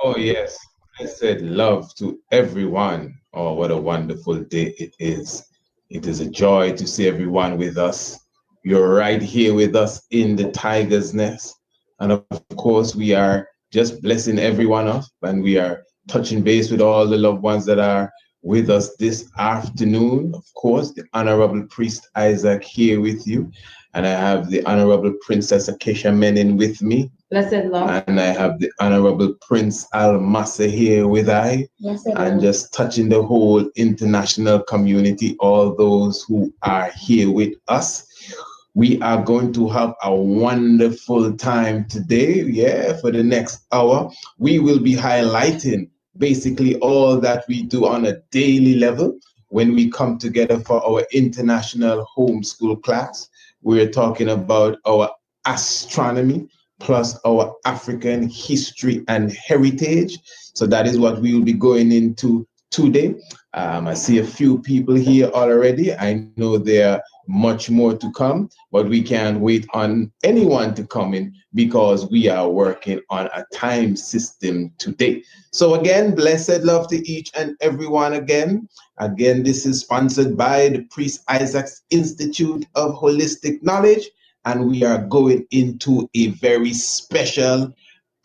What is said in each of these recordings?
Oh, yes. I said love to everyone. Oh, what a wonderful day it is. It is a joy to see everyone with us. You're right here with us in the Tiger's Nest. And of course, we are just blessing everyone up, and we are touching base with all the loved ones that are with us this afternoon. Of course, the Honorable Priest Isaac here with you. And I have the Honorable Princess Acacia Menin with me. Blessed love. And I have the Honorable Prince Al-Massa here with I. Blessed And love. just touching the whole international community, all those who are here with us. We are going to have a wonderful time today. Yeah, for the next hour, we will be highlighting basically all that we do on a daily level when we come together for our international homeschool class. We're talking about our astronomy plus our African history and heritage. So that is what we will be going into today. I see a few people here already. I know there are much more to come, but we can't wait on anyone to come in because we are working on a time system today. So again, blessed love to each and everyone again. Again, this is sponsored by the Priest Isaac's Institute of Holistic Knowledge, and we are going into a very special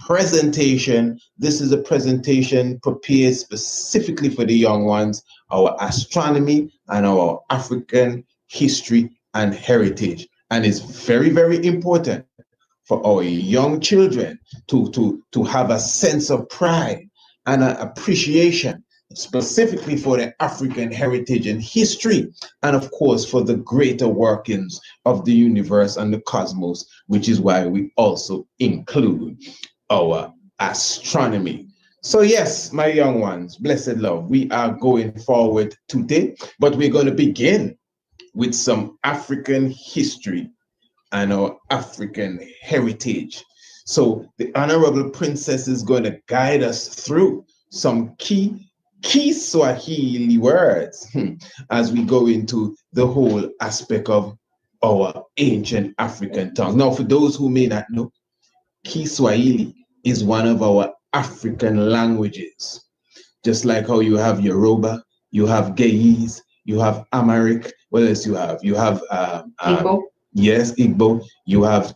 presentation. This is a presentation prepared specifically for the young ones, our astronomy and our African history and heritage. And it's very, very important for our young children to have a sense of pride and an appreciation specifically for the African heritage and history, and of course for the greater workings of the universe and the cosmos, which is why we also include our astronomy. So yes, my young ones, blessed love, we are going forward today, but we're going to begin with some African history and our African heritage. So the Honorable Princess is going to guide us through some Ki-Swahili words as we go into the whole aspect of our ancient African tongue. Now, for those who may not know, Ki-Swahili is one of our African languages. Just like how you have Yoruba, you have Ge'ez, you have Amharic. What else you have? You have Igbo. Yes, Igbo. You have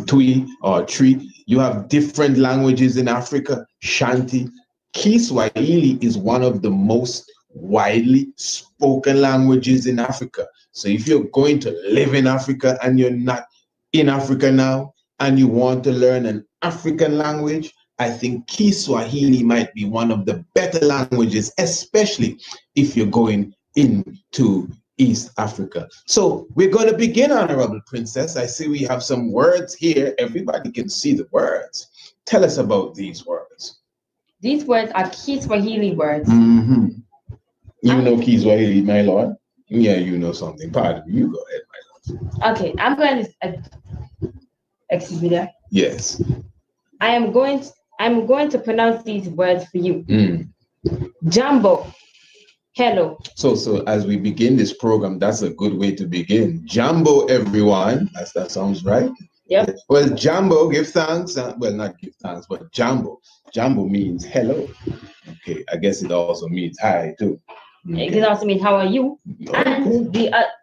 Twi or Tree. You have different languages in Africa. Shanti. Ki-Swahili is one of the most widely spoken languages in Africa. So if you're going to live in Africa and you're not in Africa now, and you want to learn an African language, I think Ki-Swahili might be one of the better languages, especially if you're going into East Africa. So we're going to begin, Honorable Princess. I see we have some words here. Everybody can see the words. Tell us about these words. These words are Ki-Swahili words. Mm-hmm. You know Ki-Swahili, my lord? Yeah, you know something. Pardon me. You go ahead, my lord. Okay, I'm going to... excuse me there. Yes. I'm going to pronounce these words for you. Jumbo. Hello. So as we begin this program, that's a good way to begin. Jambo, everyone. That sounds right. Yep. Well, Jambo, give thanks. Well, not give thanks, but Jambo. Jambo means hello. Okay. I guess it also means hi too. Okay. It can also mean how are you? Okay. And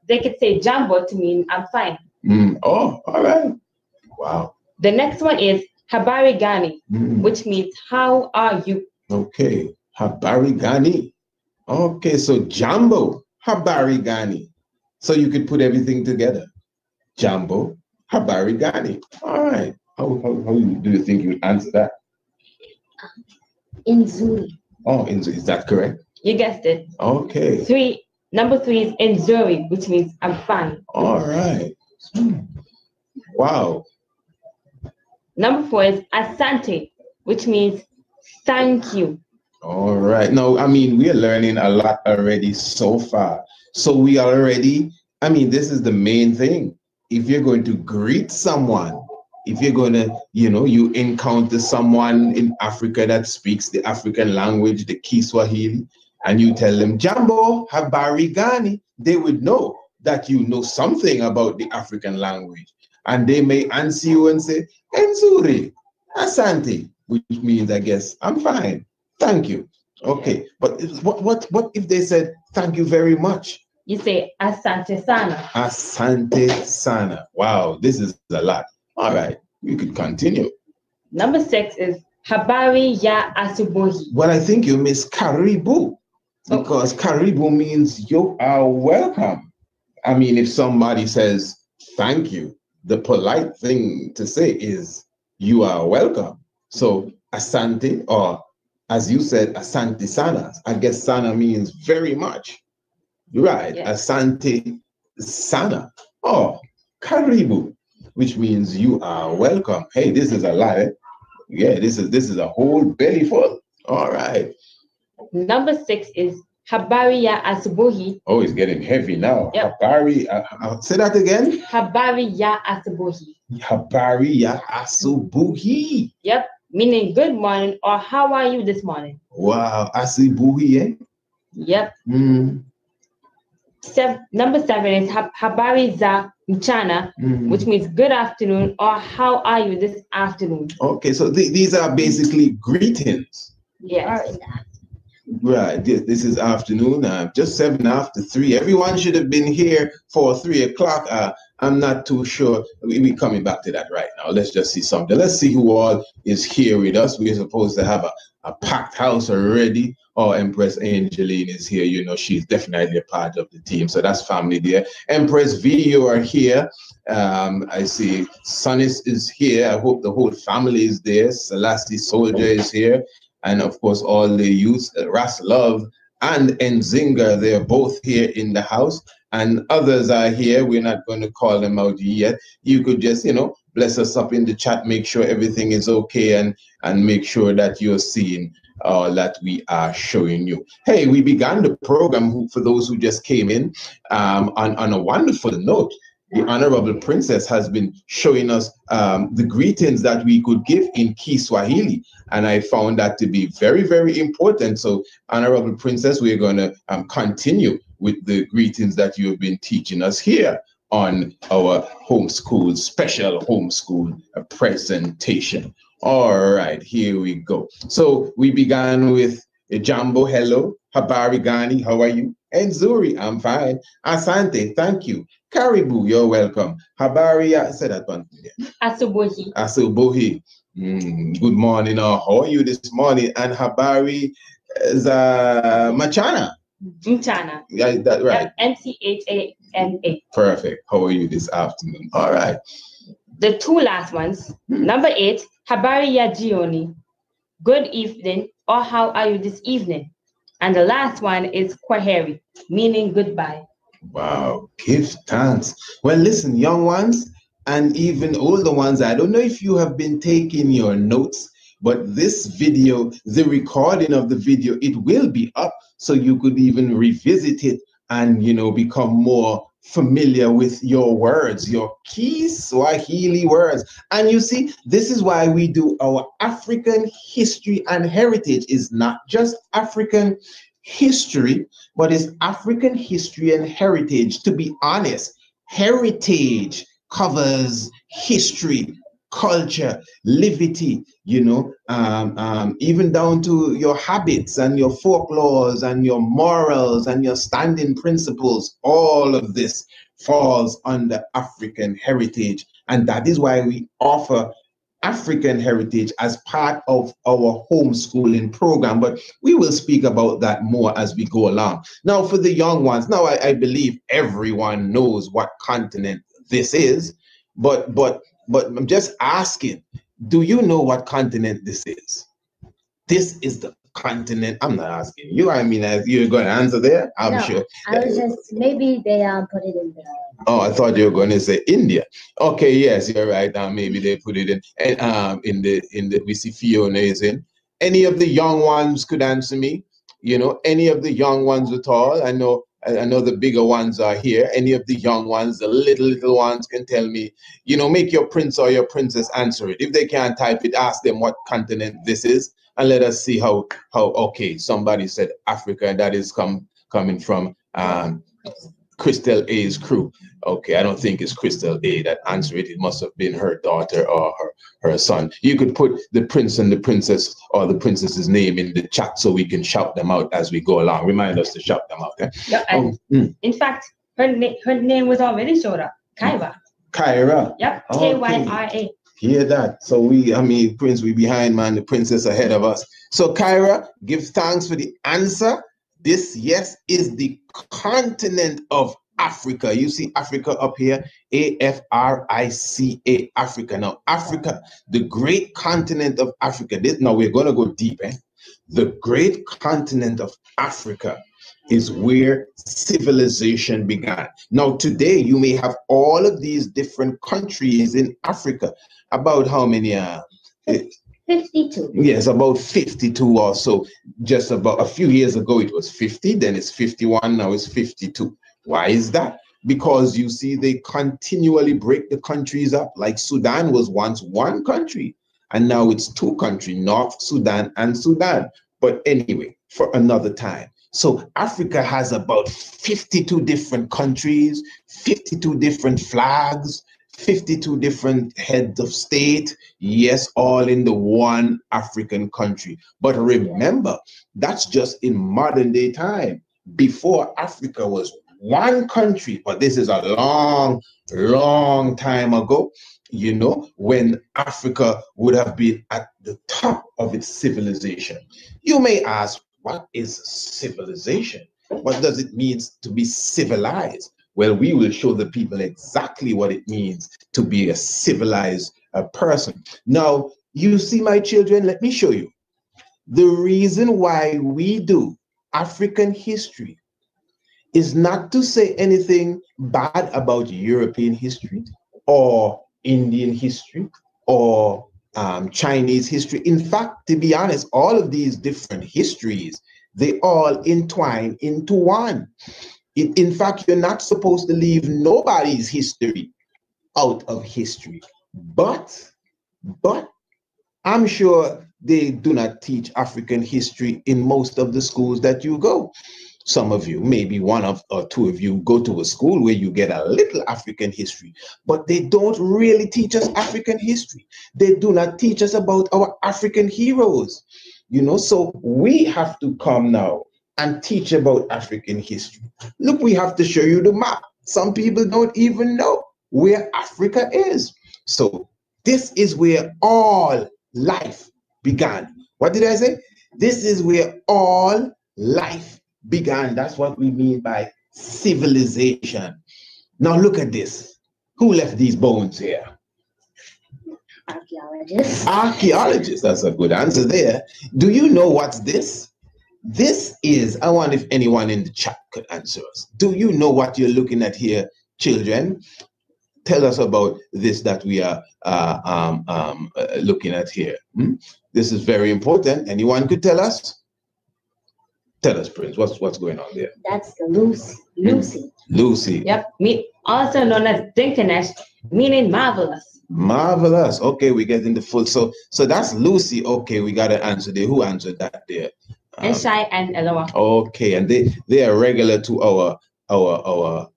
they could say Jambo to mean I'm fine. Oh, all right. Wow. The next one is Habari Gani, which means how are you? Okay. Habari Gani. Okay, so Jambo, Habari Gani. So you could put everything together. Jambo, Habari Gani. All right. How do you think you would answer that? Inzuri. Oh, is that correct? You guessed it. Okay. Number 3 is Inzuri, which means I'm fine. All right. Wow. Number 4 is Asante, which means thank you. All right. Now, I mean, we are learning a lot already so far. So we are already, I mean, this is the main thing. If you're going to greet someone, if you're going to, you encounter someone in Africa that speaks the African language, the Ki-Swahili, and you tell them, Jambo, Habari Gani, they would know that you know something about the African language. And they may answer you and say, Enzuri, Asante, which means, I guess, I'm fine. Thank you. Okay, but what if they said thank you very much? You say asante sana. Asante sana. Wow, this is a lot. All right, you could continue. Number 6 is habari ya asubuhi. Well, I think you miss karibu, because karibu means you are welcome. I mean, if somebody says thank you, the polite thing to say is you are welcome. So asante, or as you said, asante sana. I guess sana means very much. Right, yes. Asante sana. Oh, karibu, which means you are welcome. Hey, this is a lot. Eh? Yeah, this is a whole belly full. All right. Number 6 is habari ya asubuhi. Oh, it's getting heavy now. Yep. Habari, say that again. Habari ya asubuhi. Habari ya asubuhi. Yep, meaning good morning or how are you this morning? Wow, asubuhi, eh? Yep. Number 7 is habari za mchana, which means good afternoon or how are you this afternoon. Okay, so these are basically greetings. Yes. Right, this is afternoon, just 7 after 3. Everyone should have been here for 3 o'clock. I'm not too sure. We're coming back to that right now. Let's just see something. Let's see who all is here with us. We're supposed to have a packed house already. Oh, Empress Angeline is here. You know, she's definitely a part of the team. So that's family there. Empress V, you are here. I see Sonis is here. I hope the whole family is there. Selassie Soldier is here. And of course, all the youth, Ras Love and Nzinga, they're both here in the house. And others are here. We're not going to call them out yet. You could just, you know, bless us up in the chat, make sure everything is okay, and make sure that you're seeing all that we are showing you. Hey, we began the program, for those who just came in, on a wonderful note. The Honorable Princess has been showing us the greetings that we could give in Ki-Swahili. And I found that to be very, very important. So, Honorable Princess, we're going to continue with the greetings that you have been teaching us here on our homeschool, special homeschool presentation. All right, here we go. So we began with Jambo, hello. Habari Gani, how are you? And Zuri, I'm fine. Asante, thank you. Karibu, you're welcome. Habari, say that one. Asubuhi. Asubuhi. Good morning, how are you this morning? And Habari za Machana. Mchana. Yeah, that right. Mchana. Perfect. How are you this afternoon? All right. The two last ones. Number 8, habari ya jioni. Good evening, or how are you this evening? And the last one is kwaheri, meaning goodbye. Wow, give thanks. Well, listen, young ones and even older ones, I don't know if you have been taking your notes, but this video, the recording of the video, it will be up so you could even revisit it and, you know, become more familiar with your words, your Ki-Swahili words. And you see, this is why we do our African history and heritage. Is not just African history, but it's African history and heritage. To be honest, heritage covers history, culture, livity, you know, even down to your habits and your folklores and your morals and your standing principles. All of this falls under African heritage. And that is why we offer African heritage as part of our homeschooling program, but we will speak about that more as we go along. Now, for the young ones, now I believe everyone knows what continent this is, but I'm just asking, do you know what continent this is? This is the continent. I'm not asking you. I mean, you're going to answer there. I'm sure. I was just, maybe they put it in there. Oh, I thought you were going to say India. Okay, yes, you're right. Maybe they put it in the. We see Fiona is in. Any of the young ones could answer me. You know, any of the young ones at all. I know the bigger ones are here. Any of the young ones, the little ones can tell me. You know, make your prince or your princess answer it. If they can't type it, ask them what continent this is, and let us see how. Okay, somebody said Africa. That is coming from Crystal A's crew. Okay, I don't think it's Crystal A that answered it. It must have been her daughter or her son. You could put the prince and the princess or the princess's name in the chat so we can shout them out as we go along. Remind us to shout them out. Eh? Yeah, and in fact, her name was already showed up. Kyra. Kyra. Yep. Kyra. Hear that? So Prince, we behind, man. The princess ahead of us. So Kyra, give thanks for the answer. This, yes, is the continent of Africa. You see Africa up here, Africa, Africa. Now, Africa, the great continent of Africa. Now, we're going to go deep. The great continent of Africa is where civilization began. Now, today, you may have all of these different countries in Africa. About how many? 52. Yes, about 52 or so. Just about a few years ago, it was 50, then it's 51, now it's 52. Why is that? Because you see, they continually break the countries up. Like Sudan was once one country, and now it's two countries, North Sudan and Sudan. But anyway, for another time. So Africa has about 52 different countries, 52 different flags, 52 different heads of state, yes, all in the one African country. But remember, that's just in modern day time. Before, Africa was one country, but this is a long, long time ago, you know, when Africa would have been at the top of its civilization. You may ask, what is civilization? What does it mean to be civilized? Well, we will show the people exactly what it means to be a civilized person. Now, you see, my children, let me show you. The reason why we do African history is not to say anything bad about European history or Indian history or Chinese history. In fact, to be honest, all of these different histories, they all entwine into one. In fact, you're not supposed to leave nobody's history out of history. But I'm sure they do not teach African history in most of the schools that you go. Some of you, maybe one or two of you, go to a school where you get a little African history, but they don't really teach us African history. They do not teach us about our African heroes, you know, so we have to come now and teach about African history. Look, we have to show you the map. Some people don't even know where Africa is. So this is where all life began. What did I say? This is where all life began. That's what we mean by civilization. Now look at this. Who left these bones here? Archaeologists. Archaeologists. That's a good answer there. Do you know what's this? This is, I wonder if anyone in the chat could answer us. Do you know what you're looking at here, children? Tell us about this that we are looking at here. This is very important. Anyone could tell us? Tell us, Prince, what's going on there? That's the Lucy. Lucy. Yep, also known as Dinkinesh, meaning marvelous. Marvelous. Okay, we're getting the full. So that's Lucy. Okay, we got to answer there. Who answered that there? Shai and Eloah. Okay, and they are regular to our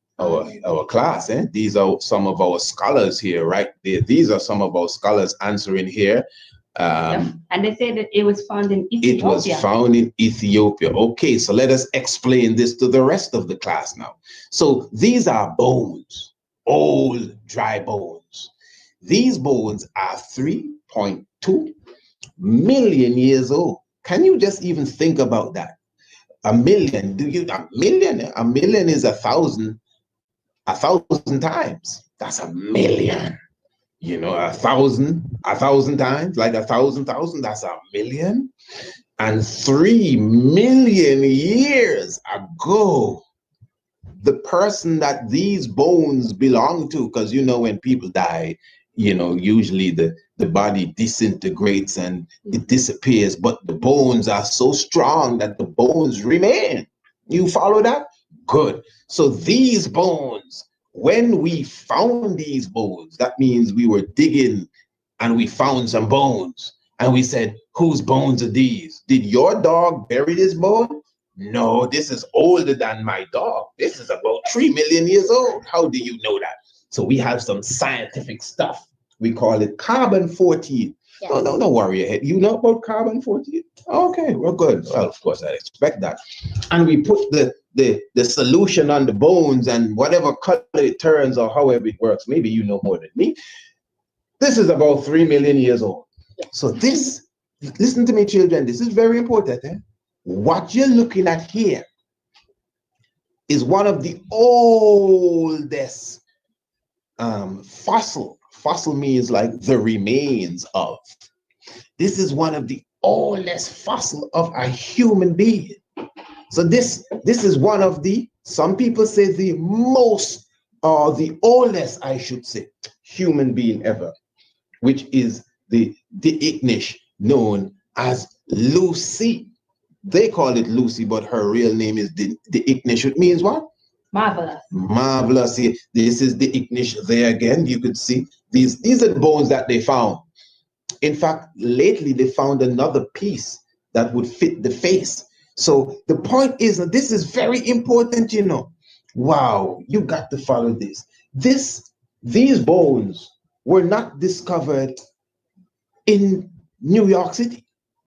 class. These are some of our scholars here, right? These are some of our scholars answering here. Yep. And they say that it was found in Ethiopia. It was found in Ethiopia. Okay, so let us explain this to the rest of the class now. So these are bones, old dry bones. These bones are 3.2 million years old. Can you just even think about that? A million, a million is 1,000 times. That's a million. You know, 1,000 times, like 1,000, that's a million. And 3 million years ago, the person that these bones belong to, because you know, when people die, you know, usually the body disintegrates and it disappears, but the bones are so strong that the bones remain. You follow that? Good. So these bones, when we found these bones, that means we were digging and we found some bones and we said, whose bones are these? Did your dog bury this bone? No, this is older than my dog. This is about 3 million years old. How do you know that? So we have some scientific stuff. We call it carbon-14. Yeah. No, don't worry your head. You know about carbon-14? Okay, well, good. Well, of course, I expect that. And we put the solution on the bones and whatever color it turns or however it works. Maybe you know more than me. This is about 3 million years old. So this, listen to me, children, this is very important. What you're looking at here is one of the oldest fossil. Fossil means like the remains of. This is one of the oldest fossil of a human being. So this is one of the, some people say the most, or the oldest, I should say, human being ever, which is the Ignish, known as Lucy. They call it Lucy, but her real name is the Ignish, which means what? Marvelous. Marvelous. This is the Ignish there again. You could see these are the bones that they found. In fact, lately they found another piece that would fit the face. So the point is that this is very important, you know. Wow, you got to follow this. These bones were not discovered in New York City.